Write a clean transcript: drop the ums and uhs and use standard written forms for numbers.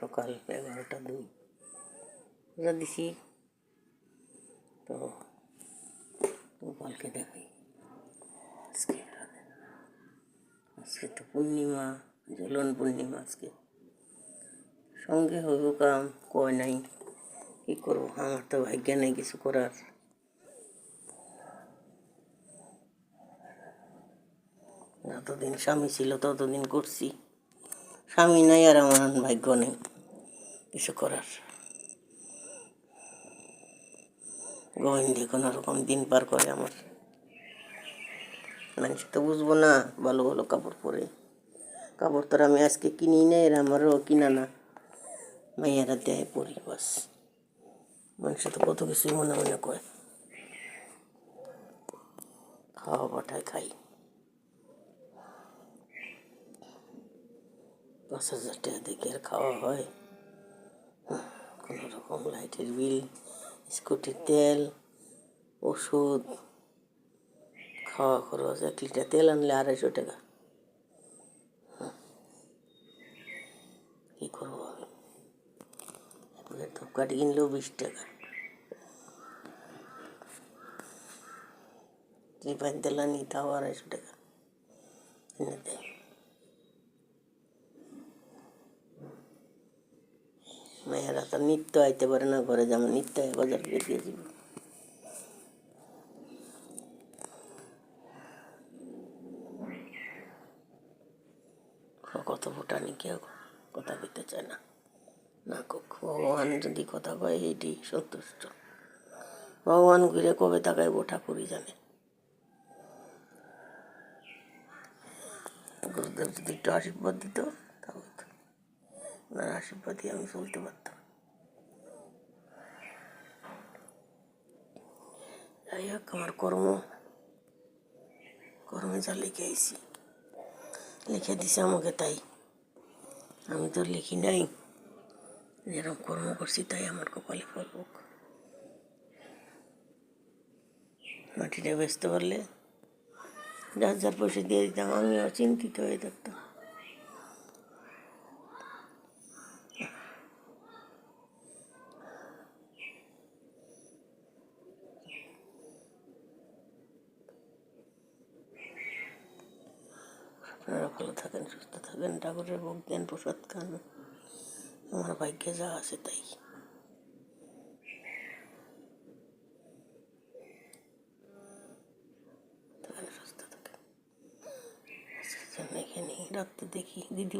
সকাল 11:02 রোজা দিছি। তো গোপালকে দেখাই। আজকে তো পূর্ণিমা, ঝুলন পূর্ণিমা। আজকে সঙ্গে হইব কাম কয় নাই, কি করবো? আমার তো ভাগ্য নেই কিছু করার। যতদিন স্বামী ছিল ততদিন করছি, স্বামী নাই আর আমার ভাগ্য নেই কিছু করার। গোবিন্দে কোনো রকম দিন পার করে আমার। মানুষ তো বুঝবো না ভালো ভালো কাপড় পরে। কাপড় তো আমি আজকে কিনি নেই, এর আমারও কিনা না, মাইয়ারা দেয় পরি বাস। মানুষ তো কত কিছুই মনে মনে কয়। খাওয়া পাঠায় খাই। 5,000 টাকা দেখে আর খাওয়া হয়? কোনো রকম লাইটের বিল, স্কুটির তেল, ওষুধ, খাওয়া খরচ। 1 লিটার তেল আনলে 250 টাকা। কী করবো আমি? ধূপকাঠি কিনলেও 20 টাকা। রিফাইন তেল আনি তাও 250 টাকা এনে দেয়। মেয়েরা তো নিত্য আইতে পারে না ঘরে, যেমন নিত্য বাজার করে দিয়ে দিব। কত ফুটানি, কেউ কথা কইতে চায় না। না ভগবান যদি কথা কয় এইটি সন্তুষ্ট। ভগবান ঘুরে কবে তাকাইব ঠাকুরই জানে। গুরুদেব যদি একটু আশীর্বাদ দিত তাহলে তো ওনার আশীর্বাদই আমি চলতে পারতাম। যাই হোক, আমার কর্মে যা লিখে আইছি, লিখে দিছে আমাকে, তাই আমি তো লিখি নাই। যেরকম কর্ম করছি তাই আমার কপালে ফল হোক। মাটিটা বেচতে পারলে যার যার পয়সা দিয়ে দিতাম, আমিও চিন্তিত হয়ে থাকতাম। আপনারা ভালো থাকেন, সুস্থ থাকেন, ঠাকুরের ভোগ দেন, প্রসাদ খান। আমার ভাগ্যে যা আছে তাই। সুস্থ থাকেন। এখানে রাত্রে দেখি দিদি